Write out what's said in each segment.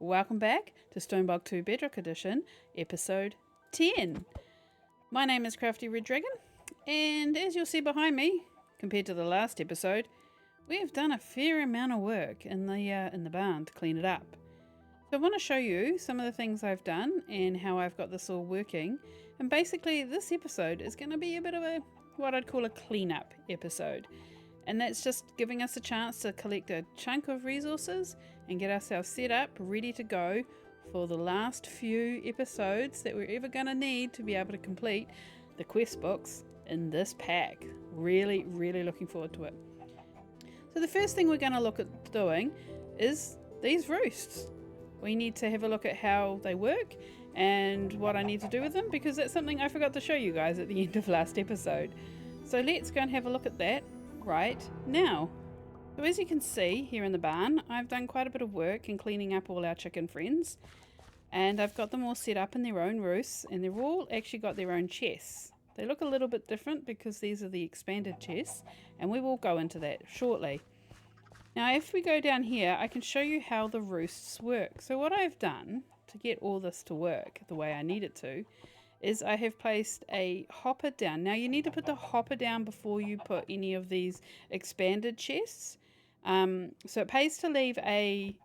Welcome back to Stoneblock 2 Bedrock Edition, episode 10. My name is Crafty Red Dragon, and as you'll see behind me, compared to the last episode, we've done a fair amount of work in the barn to clean it up. So I want to show you some of the things I've done and how I've got this all working. And basically this episode is going to be a bit of what I'd call a cleanup episode. And that's just giving us a chance to collect a chunk of resources and get ourselves set up, ready to go for the last few episodes that we're ever going to need to be able to complete the quest books in this pack. Really, really looking forward to it. So the first thing we're going to look at doing is these roosts. We need to have a look at how they work and what I need to do with them, because that's something I forgot to show you guys at the end of last episode. So let's go and have a look at that right now. So as you can see here in the barn, I've done quite a bit of work in cleaning up all our chicken friends, and I've got them all set up in their own roosts, and they've all actually got their own chests. They look a little bit different because these are the expanded chests, and we will go into that shortly. Now if we go down here, I can show you how the roosts work. So what I've done to get all this to work the way I need it to is I have placed a hopper down. Now you need to put the hopper down before you put any of these expanded chests. So it pays to leave a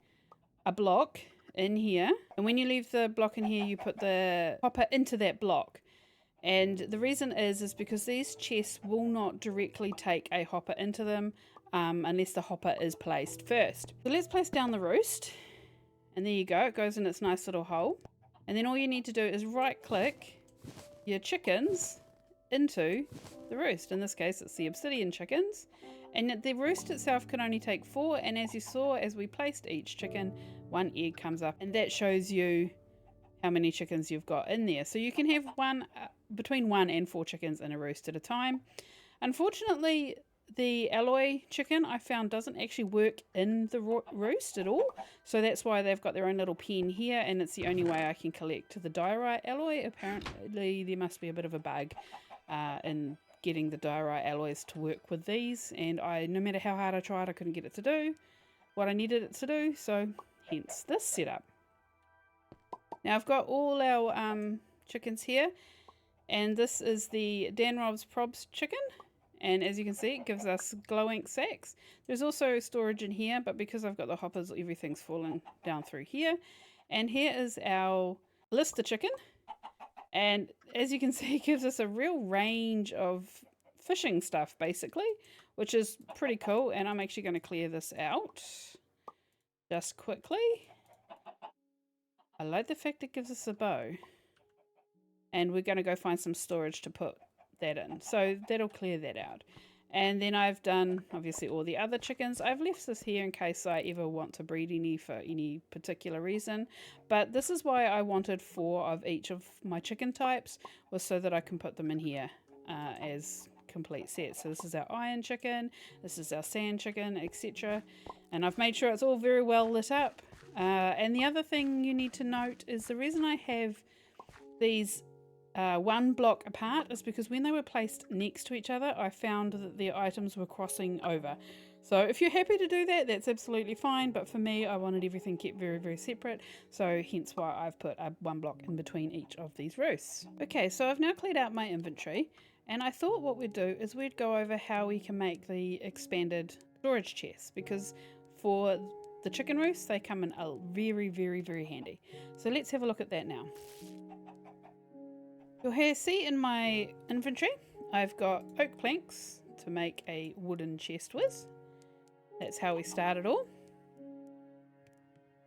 block in here. And when you leave the block in here, you put the hopper into that block. And the reason is because these chests will not directly take a hopper into them unless the hopper is placed first. So let's place down the roost. And there you go. It goes in its nice little hole. And then all you need to do is right click your chickens into the roost. In this case it's the obsidian chickens, and the roost itself can only take 4, and as you saw, as we placed each chicken, 1 egg comes up, and that shows you how many chickens you've got in there. So you can have between 1 and 4 chickens in a roost at a time. Unfortunately, the alloy chicken I found doesn't actually work in the roost at all, so that's why they've got their own little pen here, and it's the only way I can collect the diorite alloy. Apparently there must be a bit of a bug in getting the diorite alloys to work with these, and no matter how hard I tried, I couldn't get it to do what I needed it to do, so hence this setup. Now I've got all our chickens here, and this is the Dan Rob's Probs chicken. And as you can see, it gives us glow ink sacks. There's also storage in here, but because I've got the hoppers, everything's fallen down through here. And here is our Lister chicken. And as you can see, it gives us a real range of fishing stuff, basically, which is pretty cool. And I'm actually going to clear this out just quickly. I like the fact it gives us a bow. And we're going to go find some storage to put that in, so that'll clear that out. And then I've done obviously all the other chickens. I've left this here in case I ever want to breed any for any particular reason, but this is why I wanted 4 of each of my chicken types, was so that I can put them in here as complete sets. So this is our iron chicken, this is our sand chicken, etc., and I've made sure it's all very well lit up. And the other thing you need to note is the reason I have these 1 block apart is because when they were placed next to each other, I found that their items were crossing over. So if you're happy to do that, that's absolutely fine, but for me, I wanted everything kept very, very separate, so hence why I've put 1 block in between each of these roosts. Okay, so I've now cleared out my inventory, and I thought what we'd do is we'd go over how we can make the expanded storage chests, because for the chicken roosts, they come in very, very, very handy. So let's have a look at that now. You'll see in my inventory, I've got oak planks to make a wooden chest with. That's how we started all.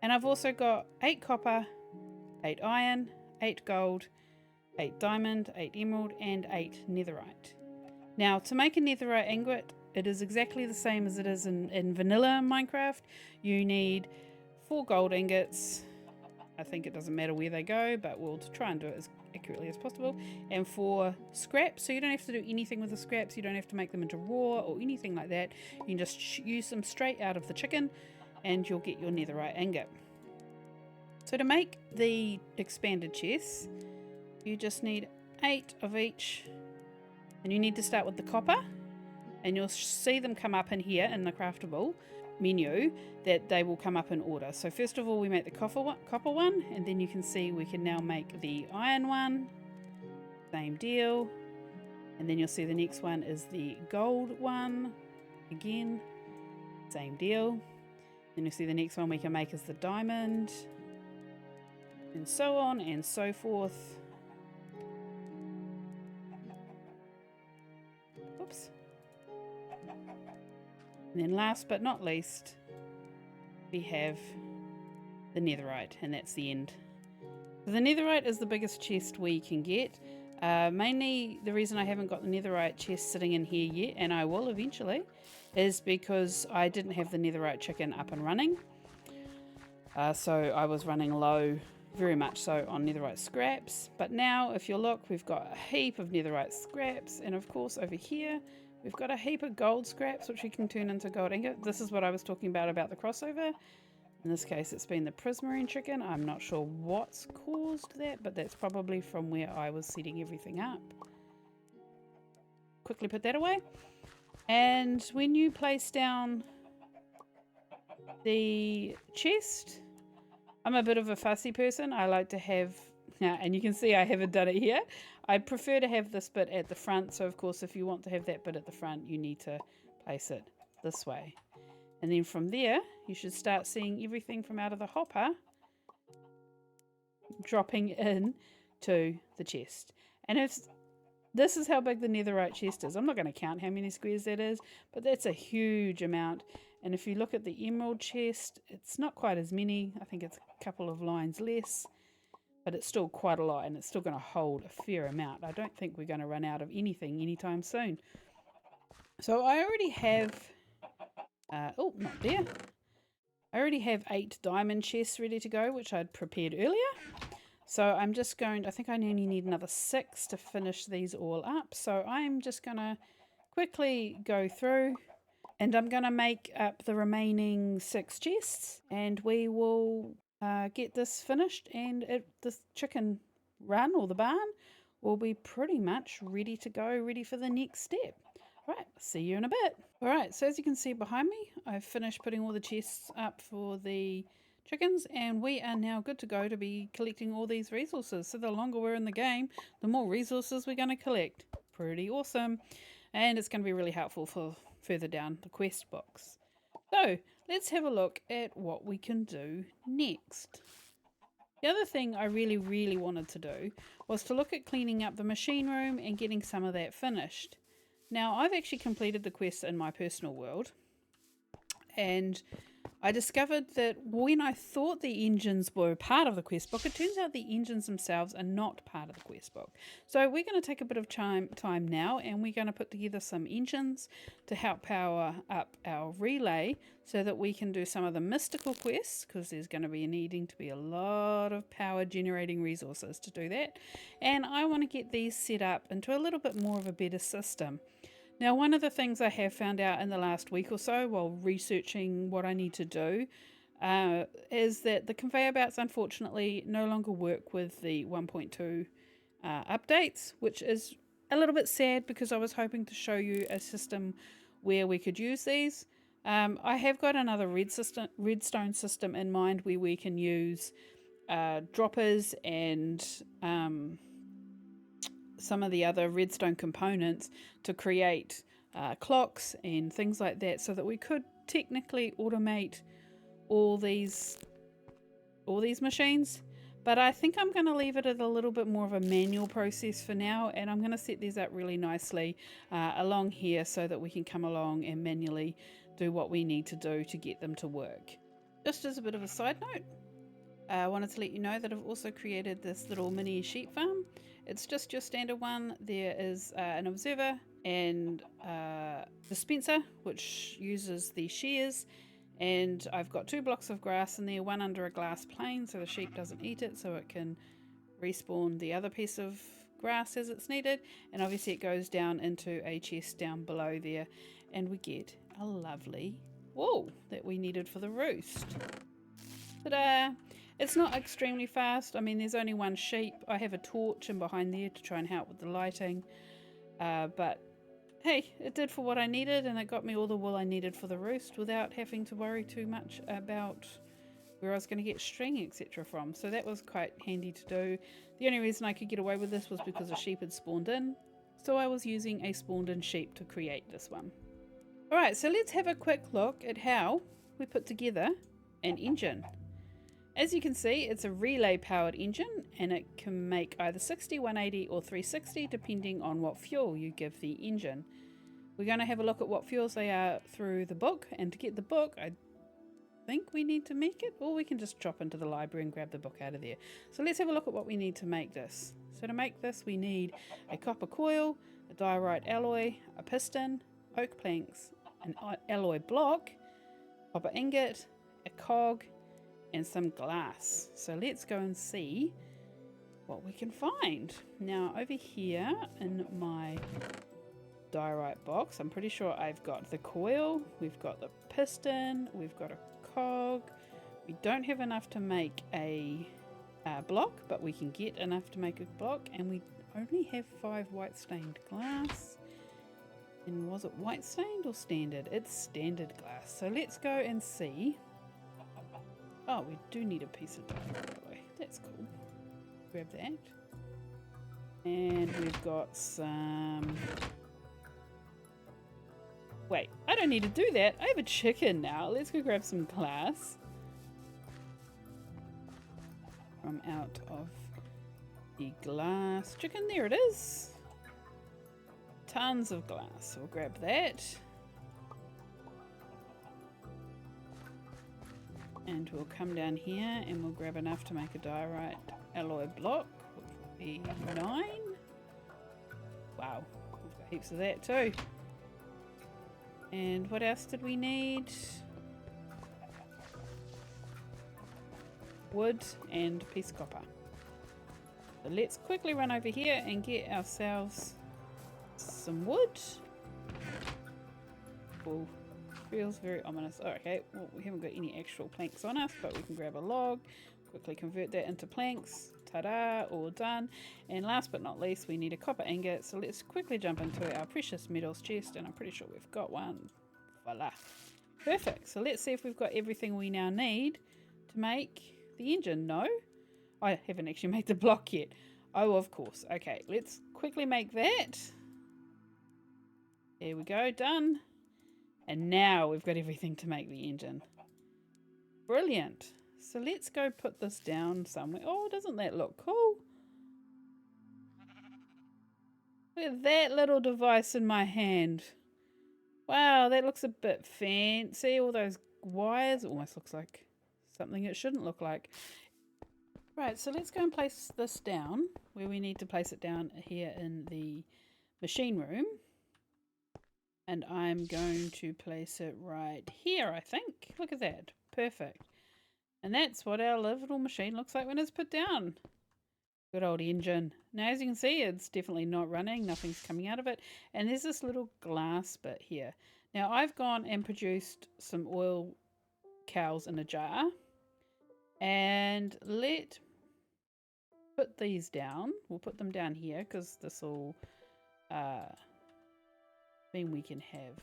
And I've also got 8 copper, 8 iron, 8 gold, 8 diamond, 8 emerald, and 8 netherite. Now, to make a netherite ingot, it is exactly the same as it is in vanilla Minecraft. You need 4 gold ingots. I think it doesn't matter where they go, but we'll try and do it as accurately as possible, and 4 scraps, so you don't have to do anything with the scraps. You don't have to make them into raw or anything like that. You can just use them straight out of the chicken and you'll get your netherite ingot. So to make the expanded chests, you just need 8 of each, and you need to start with the copper, and you'll see them come up in here in the craftable. menu that they will come up in order. So first of all we make the copper one, and then you can see we can now make the iron one. Same deal. And then you'll see the next one is the gold one. Again, same deal. Then you'll see the next one we can make is the diamond. And so on and so forth. Oops. And then last but not least, we have the netherite, and that's the end. So the netherite is the biggest chest we can get. Mainly the reason I haven't got the netherite chest sitting in here yet, and I will eventually, is because I didn't have the netherite chicken up and running. So I was running low, very much so, on netherite scraps. But now if you look, we've got a heap of netherite scraps, and of course over here we've got a heap of gold scraps which we can turn into gold ingot. This is what I was talking about the crossover. In this case it's been the prismarine chicken. I'm not sure what's caused that, but that's probably from where I was setting everything up. Quickly put that away. And when you place down the chest, I'm a bit of a fussy person. I like to have, and you can see I haven't done it here. I prefer to have this bit at the front. So of course, if you want to have that bit at the front, you need to place it this way. And then from there, you should start seeing everything from out of the hopper dropping in to the chest. And this is how big the netherite chest is. I'm not going to count how many squares that is, but that's a huge amount. And if you look at the emerald chest, it's not quite as many. I think it's a couple of lines less, but it's still quite a lot, and it's still going to hold a fair amount. I don't think we're going to run out of anything anytime soon. So I already have, oh, not there. I already have 8 diamond chests ready to go, which I'd prepared earlier. So I'm just going, I think I only need another 6 to finish these all up. So I'm just going to quickly go through, and I'm going to make up the remaining 6 chests, and we will get this finished, and the chicken run, or the barn, will be pretty much ready to go, ready for the next step. Right, see you in a bit. Alright, so as you can see behind me, I've finished putting all the chests up for the chickens, and we are now good to go to be collecting all these resources. So the longer we're in the game, the more resources we're going to collect. Pretty awesome. And it's going to be really helpful for further down the quest box. So let's have a look at what we can do next. The other thing I really wanted to do was to look at cleaning up the machine room and getting some of that finished. Now I've actually completed the quest in my personal world, and I discovered that when I thought the engines were part of the quest book, it turns out the engines themselves are not part of the quest book. So we're going to take a bit of time now, and we're going to put together some engines to help power up our relay so that we can do some of the mystical quests, because there's going to be needing to be a lot of power generating resources to do that. And I want to get these set up into a little bit more of a better system. Now, one of the things I have found out in the last week or so while researching what I need to do is that the conveyor belts unfortunately no longer work with the 1.2 updates, which is a little bit sad because I was hoping to show you a system where we could use these. I have got another redstone system in mind where we can use droppers and some of the other redstone components to create clocks and things like that, so that we could technically automate all these machines. But I think I'm going to leave it at a little bit more of a manual process for now, and I'm going to set these up really nicely along here so that we can come along and manually do what we need to do to get them to work. Just as a bit of a side note, I wanted to let you know that I've also created this little mini sheep farm. It's just your standard one. There is an observer and dispenser, which uses the shears, and I've got 2 blocks of grass in there, one under a glass plane so the sheep doesn't eat it, so it can respawn the other piece of grass as it's needed, and obviously it goes down into a chest down below there, and we get a lovely wool that we needed for the roost. Ta-da! It's not extremely fast. I mean, there's only 1 sheep. I have a torch in behind there to try and help with the lighting. But hey, it did for what I needed, and it got me all the wool I needed for the roost without having to worry too much about where I was going to get string, etc. from. So that was quite handy to do. The only reason I could get away with this was because a sheep had spawned in. So I was using a spawned in sheep to create this one. Alright, so let's have a quick look at how we put together an engine. As you can see, it's a relay powered engine, and it can make either 60, 180 or 360 depending on what fuel you give the engine. We're going to have a look at what fuels they are through the book, and to get the book I think we need to make it, or we can just drop into the library and grab the book out of there. So let's have a look at what we need to make this. So to make this we need a copper coil, a diorite alloy, a piston, oak planks, an alloy block, copper ingot, a cog, and some glass. So let's go and see what we can find. Now over here in my diorite box, I'm pretty sure I've got the coil, we've got the piston, we've got a cog. We don't have enough to make a block, but we can get enough to make a block, and we only have 5 white stained glass. And was it white stained or standard? It's standard glass. So let's go and see. Oh, we do need a piece of diorite. That's cool. Grab that. And we've got some... Wait, I don't need to do that. I have a chicken now. Let's go grab some glass from out of the glass chicken. There it is. Tons of glass. So we'll grab that. And we'll come down here and we'll grab enough to make a diorite alloy block, which will be 9. Wow, we've got heaps of that too. And what else did we need? Wood and a piece of copper. So let's quickly run over here and get ourselves some wood. Oh, feels very ominous. Oh, okay, well, we haven't got any actual planks on us, but we can grab a log, quickly convert that into planks. Ta-da, all done. And last but not least, we need a copper ingot. So let's quickly jump into our precious metals chest, and I'm pretty sure we've got one. Voila. Perfect. So let's see if we've got everything we now need to make the engine. No, I haven't actually made the block yet. Oh, of course. Okay, let's quickly make that. There we go, done. And now we've got everything to make the engine. Brilliant. So let's go put this down somewhere. Oh, doesn't that look cool? Look at that little device in my hand. Wow, that looks a bit fancy. All those wires. It almost looks like something it shouldn't look like. Right, so let's go and place this down where we need to place it down here in the machine room. And I'm going to place it right here, I think. Look at that. Perfect. And that's what our little machine looks like when it's put down. Good old engine. Now, as you can see, it's definitely not running. Nothing's coming out of it. And there's this little glass bit here. Now, I've gone and produced some oil cows in a jar. And let's put these down. We'll put them down here because this will mean we can have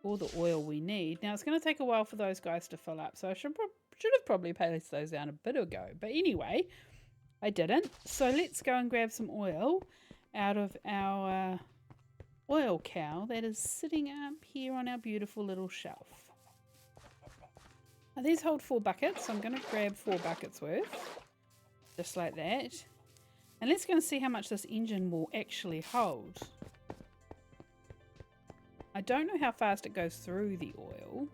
all the oil we need. Now, it's going to take a while for those guys to fill up, so I should have probably placed those down a bit ago. But anyway, I didn't. So let's go and grab some oil out of our oil cow that is sitting up here on our beautiful little shelf. Now, these hold 4 buckets, so I'm going to grab 4 buckets worth, just like that. And let's go and see how much this engine will actually hold. I don't know how fast it goes through the oil.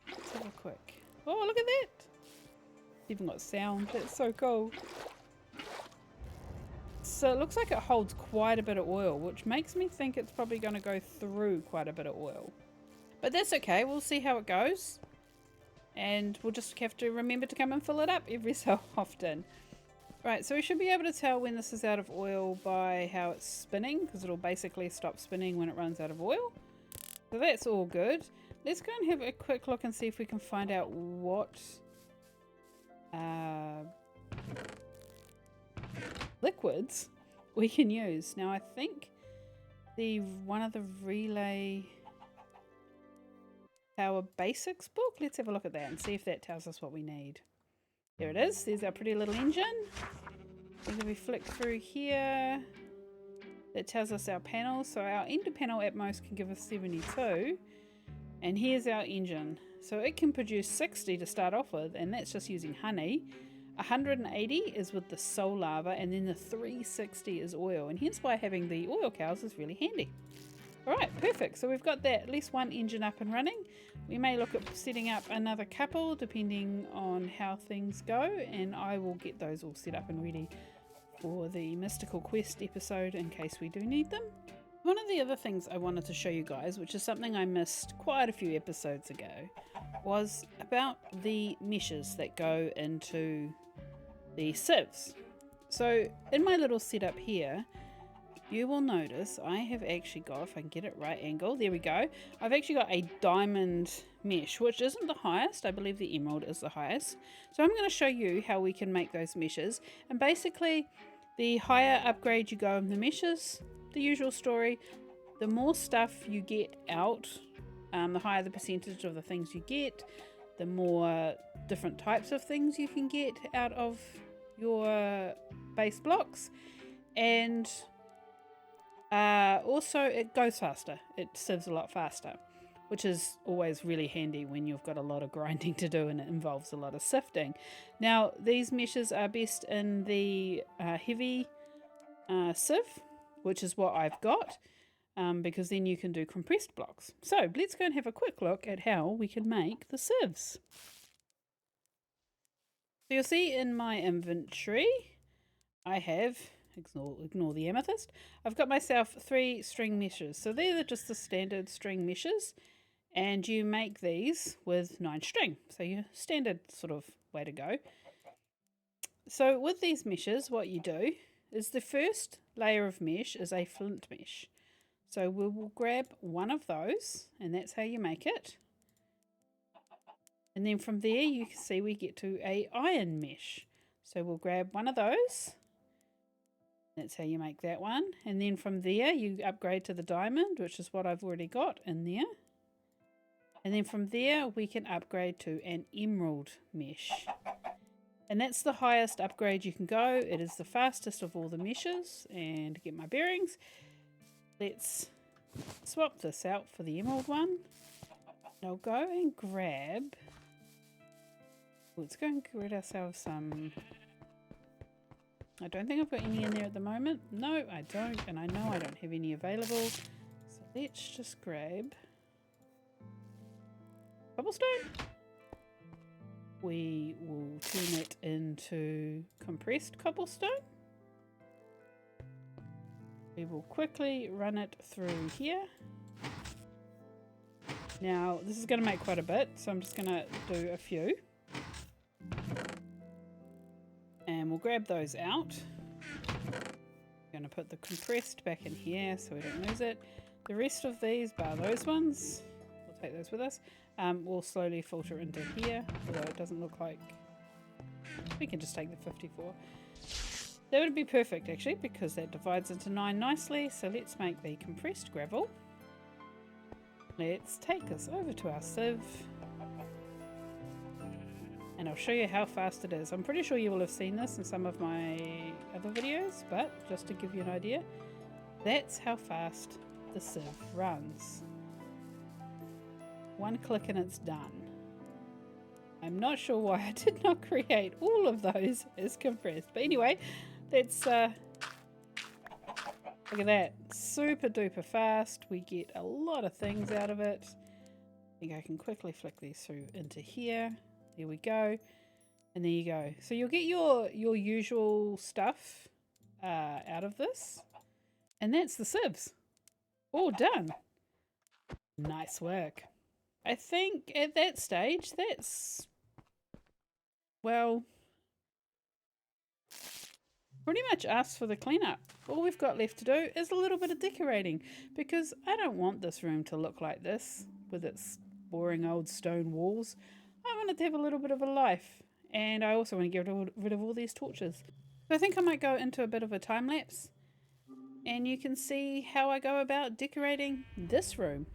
Let's have a quick... Oh, look at that! It's even got sound. That's so cool. So it looks like it holds quite a bit of oil, which makes me think it's probably going to go through quite a bit of oil. But that's okay. We'll see how it goes. And we'll just have to remember to come and fill it up every so often. Right, so we should be able to tell when this is out of oil by how it's spinning, because it'll basically stop spinning when it runs out of oil. So that's all good. Let's go and have a quick look and see if we can find out what liquids we can use. Now I think one of the relay power basics book, let's have a look at that and see if that tells us what we need. There it is. There's our pretty little engine. And if we flick through here, it tells us our panels. So our ender panel at most can give us 72. And here's our engine. So it can produce 60 to start off with, and that's just using honey. 180 is with the soul lava, and then the 360 is oil. And hence why having the oil cows is really handy. Alright, perfect. So we've got that, at least one engine up and running. We may look at setting up another couple depending on how things go, and I will get those all set up and ready for the Mystical Quest episode in case we do need them. One of the other things I wanted to show you guys, which is something I missed quite a few episodes ago, was about the meshes that go into the sieves. So in my little setup here, you will notice I have actually got, if I can get it right angle, there we go. I've actually got a diamond mesh, which isn't the highest. I believe the emerald is the highest. So I'm going to show you how we can make those meshes. And basically, the higher upgrade you go in the meshes, the usual story, the more stuff you get out, the higher the percentage of the things you get, the more different types of things you can get out of your base blocks. And also it goes faster. It sieves a lot faster, which is always really handy when you've got a lot of grinding to do and it involves a lot of sifting. Now these meshes are best in the heavy sieve, which is what I've got, because then you can do compressed blocks. So let's go and have a quick look at how we can make the sieves. So you'll see in my inventory I have, ignore the amethyst, I've got myself 3 string meshes. So they're just the standard string meshes, and you make these with 9 string. So your standard sort of way to go. So with these meshes, what you do is the first layer of mesh is a flint mesh. So we will grab one of those, and that's how you make it. And then from there you can see we get to a iron mesh. So we'll grab one of those. That's how you make that one. And then from there you upgrade to the diamond, which is what I've already got in there. And then from there we can upgrade to an emerald mesh. And that's the highest upgrade you can go. It is the fastest of all the meshes. And to get my bearings, let's swap this out for the emerald one. And I'll go and grab, let's go and get ourselves some, I don't think I've got any in there at the moment. No, I don't, and I know I don't have any available. So let's just grab cobblestone. We will turn it into compressed cobblestone. We will quickly run it through here. Now this is going to make quite a bit, so I'm just going to do a few. And we'll grab those out. I'm going to put the compressed back in here so we don't lose it. The rest of these, bar those ones, we'll take those with us. We'll slowly filter into here, although it doesn't look like, we can just take the 54. That would be perfect actually, because that divides into 9 nicely. So let's make the compressed gravel. Let's take this over to our sieve. And I'll show you how fast it is. I'm pretty sure you will have seen this in some of my other videos, but just to give you an idea, that's how fast the sieve runs. One click and it's done. I'm not sure why I did not create all of those as compressed. But anyway, that's look at that. Super duper fast. We get a lot of things out of it. I think I can quickly flick these through into here. There we go. And there you go. So you'll get your usual stuff out of this. And that's the sieves. All done. Nice work. I think at that stage, that's, well, pretty much us for the cleanup. All we've got left to do is a little bit of decorating, because I don't want this room to look like this with its boring old stone walls. I want it to have a little bit of a life, and I also want to get rid of all these torches. So I think I might go into a bit of a time lapse and you can see how I go about decorating this room.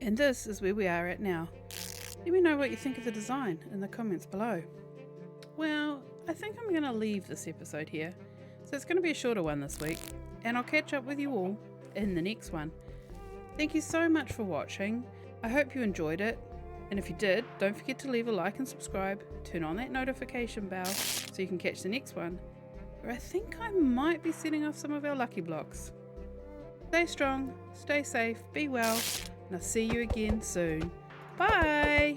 And this is where we are at now. Let me know what you think of the design in the comments below. Well, I think I'm going to leave this episode here. So it's going to be a shorter one this week, and I'll catch up with you all in the next one. Thank you so much for watching. I hope you enjoyed it. And if you did, don't forget to leave a like and subscribe. Turn on that notification bell so you can catch the next one, where I think I might be setting off some of our lucky blocks. Stay strong, stay safe, be well, and I'll see you again soon. Bye!